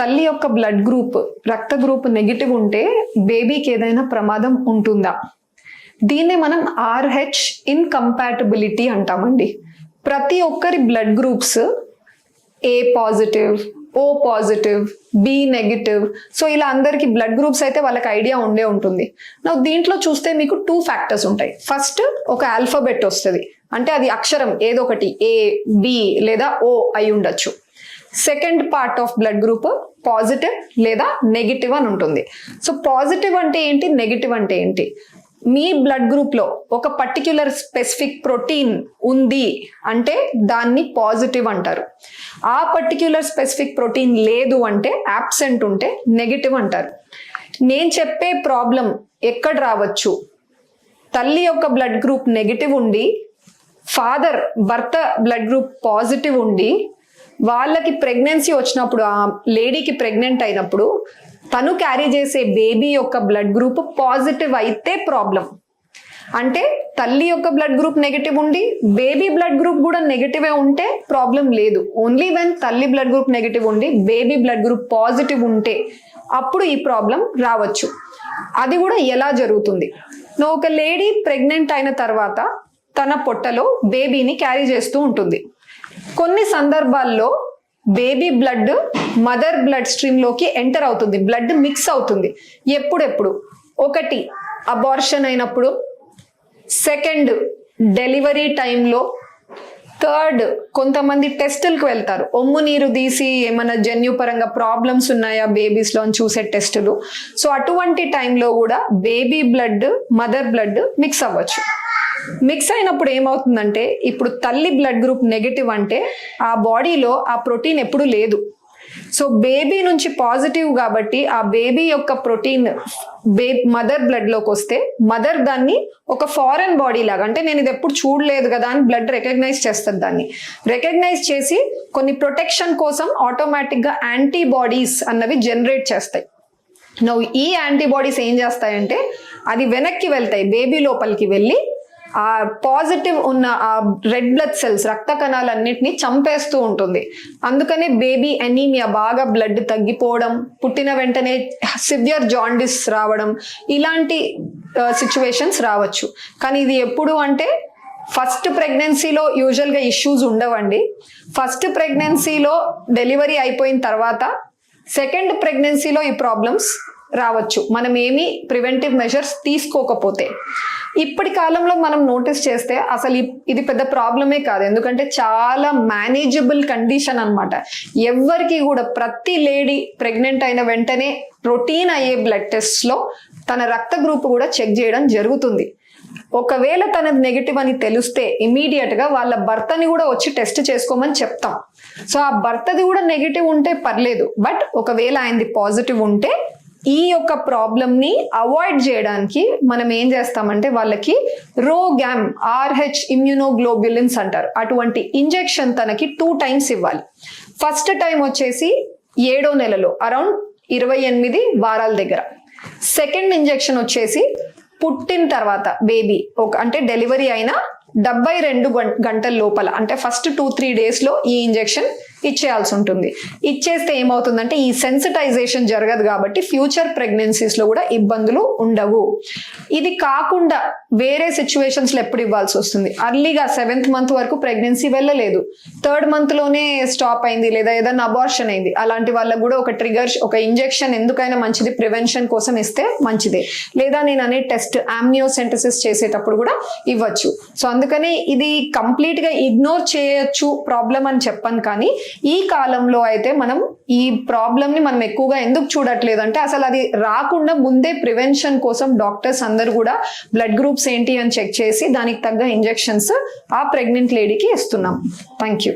తల్లి యొక్క blood group రక్త గ్రూప్ నెగిటివ్ ఉంటే బేబీకి ఏదైనా ప్రమాదం ఉంటుందా? దీన్నే మనం RH ఇన్కంపాటబిలిటీ అంటామండి. ప్రతి ఒక్కరి blood groups A positive, O positive, B negative, so ఇలా అందరికి బ్లడ్ గ్రూప్స్ అయితే వాళ్ళకి ఐడియా ఉండే ఉంటుంది. దీంట్లో చూస్తే మీకు 2 ఫ్యాక్టర్స్ ఉంటాయి. ఫస్ట్ ఒక ఆల్ఫాబెట్ వస్తుంది, అంటే అది అక్షరం ఏదో ఒకటి A, B లేదా O అయి ఉండొచ్చు. Second part of blood group positive లేదా నెగిటివ్ అని ఉంటుంది. సో పాజిటివ్ అంటే ఏంటి, నెగిటివ్ అంటే ఏంటి? మీ బ్లడ్ గ్రూప్ లో ఒక పర్టిక్యులర్ స్పెసిఫిక్ ప్రోటీన్ ఉంది అంటే దాన్ని పాజిటివ్ అంటారు. ఆ పర్టిక్యులర్ స్పెసిఫిక్ ప్రోటీన్ లేదు అంటే, యాబ్సెంట్ ఉంటే నెగిటివ్ అంటారు. నేను చెప్పే ప్రాబ్లం ఎక్కడ రావచ్చు? తల్లి యొక్క బ్లడ్ గ్రూప్ నెగిటివ్ ఉండి భర్త బ్లడ్ గ్రూప్ పాజిటివ్ ఉండి వాళ్ళకి ప్రెగ్నెన్సీ వచ్చినప్పుడు, ఆ లేడీకి ప్రెగ్నెంట్ అయినప్పుడు తను క్యారీ చేసే బేబీ యొక్క బ్లడ్ గ్రూప్ పాజిటివ్ అయితే ప్రాబ్లం. అంటే తల్లి యొక్క బ్లడ్ గ్రూప్ నెగిటివ్ ఉండి బేబీ బ్లడ్ గ్రూప్ కూడా నెగిటివే ఉంటే ప్రాబ్లం లేదు. ఓన్లీ వెన్ తల్లి బ్లడ్ గ్రూప్ నెగిటివ్ ఉండి బేబీ బ్లడ్ గ్రూప్ పాజిటివ్ ఉంటే అప్పుడు ఈ ప్రాబ్లం రావచ్చు. అది కూడా ఎలా జరుగుతుంది? ఒక లేడీ ప్రెగ్నెంట్ అయిన తర్వాత తన పొట్టలో బేబీని క్యారీ చేస్తూ ఉంటుంది. కొన్ని సందర్భాల్లో baby blood mother blood stream లోకి ఎంటర్ అవుతుంది, బ్లడ్ మిక్స్ అవుతుంది. ఎప్పుడెప్పుడు? ఒకటి అబార్షన్ అయినప్పుడు, సెకండ్ డెలివరీ టైంలో, థర్డ్ కొంతమంది టెస్టులకు వెళ్తారు, ఒమ్ము నీరు తీసి ఏమైనా జన్యుపరంగా ప్రాబ్లమ్స్ ఉన్నాయా బేబీస్లో అని చూసే టెస్టులు. సో అటువంటి టైంలో కూడా baby blood mother blood mix అవ్వచ్చు. మిక్స్ అయినప్పుడు ఏమవుతుందంటే, ఇప్పుడు తల్లి బ్లడ్ గ్రూప్ నెగిటివ్ అంటే ఆ బాడీలో ఆ ప్రోటీన్ ఎప్పుడు లేదు. సో బేబీ నుంచి పాజిటివ్ కాబట్టి ఆ బేబీ యొక్క ప్రోటీన్ మదర్ బ్లడ్ లోకి వస్తే మదర్ దాన్ని ఒక ఫారెన్ బాడీ లాగా, అంటే నేను ఇది ఎప్పుడు చూడలేదు కదా అని బ్లడ్ రికగ్నైజ్ చేస్తుంది. దాన్ని రికగ్నైజ్ చేసి కొన్ని ప్రొటెక్షన్ కోసం ఆటోమేటిక్ గా యాంటీబాడీస్ అన్నవి జనరేట్ చేస్తాయి. ఈ యాంటీబాడీస్ ఏం చేస్తాయంటే అది వెనక్కి వెళ్తాయి, బేబీ లోపలికి వెళ్ళి ఆ పాజిటివ్ ఉన్న ఆ రెడ్ బ్లడ్ సెల్స్ రక్త కణాలన్నిటిని చంపేస్తూ ఉంటుంది. అందుకనే బేబీ అనీమియా, బాగా బ్లడ్ తగ్గిపోవడం, పుట్టిన వెంటనే సివియర్ జాండిస్ రావడం, ఇలాంటి సిచ్యువేషన్స్ రావచ్చు. కానీ ఇది ఎప్పుడు అంటే ఫస్ట్ ప్రెగ్నెన్సీలో యూజువల్గా ఇష్యూస్ ఉండవండి. ఫస్ట్ ప్రెగ్నెన్సీలో డెలివరీ అయిపోయిన తర్వాత సెకండ్ ప్రెగ్నెన్సీలో ఈ ప్రాబ్లమ్స్ రావచ్చు, మనం ఏమి ప్రివెంటివ్ మెజర్స్ తీసుకోకపోతే. ఇప్పటి కాలంలో మనం నోటీస్ చేస్తే అసలు ఇది పెద్ద ప్రాబ్లమే కాదు, ఎందుకంటే చాలా మేనేజబుల్ కండిషన్ అన్నమాట. ఎవరికి కూడా ప్రతి లేడీ ప్రెగ్నెంట్ అయిన వెంటనే రొటీన్ అయ్యే బ్లడ్ టెస్ట్ లో తన రక్త గ్రూప్ కూడా చెక్ చేయడం జరుగుతుంది. ఒకవేళ తనది నెగిటివ్ అని తెలిస్తే ఇమీడియట్ గా వాళ్ళ భర్తని కూడా వచ్చి టెస్ట్ చేసుకోమని చెప్తాం. సో ఆ భర్తది కూడా నెగిటివ్ ఉంటే పర్లేదు, బట్ ఒకవేళ ఆయనది పాజిటివ్ ఉంటే ఈ యొక్క ప్రాబ్లమ్ ని అవాయిడ్ చేయడానికి మనం ఏం చేస్తామంటే వాళ్ళకి రోగ్యామ్, RH ఇమ్యూనోగ్లోబ్యులిన్స్ అంటారు, అటువంటి ఇంజెక్షన్ తనకి 2 times ఇవ్వాలి. ఫస్ట్ టైం వచ్చేసి 7వ నెలలో అరౌండ్ 28 వారాల దగ్గర. సెకండ్ ఇంజెక్షన్ వచ్చేసి పుట్టిన తర్వాత బేబీ అంటే డెలివరీ అయిన 72 గంటల లోపల, అంటే ఫస్ట్ 2-3 days లో ఈ ఇంజెక్షన్ ఇచ్చేయాల్సి ఉంటుంది. ఇచ్చేస్తే ఏమవుతుందంటే ఈ సెన్సిటైజేషన్ జరగదు కాబట్టి ఫ్యూచర్ ప్రెగ్నెన్సీస్ లో కూడా ఇబ్బందులు ఉండవు. ఇది కాకుండా వేరే సిచ్యువేషన్స్ లో ఎప్పుడు ఇవ్వాల్సి వస్తుంది? అర్లీగా 7th month వరకు ప్రెగ్నెన్సీ వెళ్ళలేదు, 3rd month లోనే స్టాప్ అయింది, లేదా ఏదైనా అబార్షన్ అయింది, అలాంటి వాళ్ళకు కూడా ఒక ట్రిగర్, ఒక ఇంజెక్షన్ ఎందుకైనా మంచిది, ప్రివెన్షన్ కోసం ఇస్తే మంచిదే. లేదా నేను అనే టెస్ట్ ఆమ్నియోసెంటసిస్ చేసేటప్పుడు కూడా ఇవ్వచ్చు. సో అందుకని ఇది కంప్లీట్ గా ఇగ్నోర్ చేయొచ్చు ప్రాబ్లం అని చెప్పను. కానీ ఈ కాలంలో అయితే మనం ఈ ప్రాబ్లమ్ ని మనం ఎక్కువగా ఎందుకు చూడట్లేదు అంటే, అసలు అది రాకుండా ముందే ప్రివెన్షన్ కోసం డాక్టర్స్ అందరు కూడా బ్లడ్ గ్రూప్స్ ఏంటి అని చెక్ చేసి దానికి తగ్గ ఇంజెక్షన్స్ ఆ ప్రెగ్నెంట్ లేడీకి ఇస్తున్నాం. Thank you.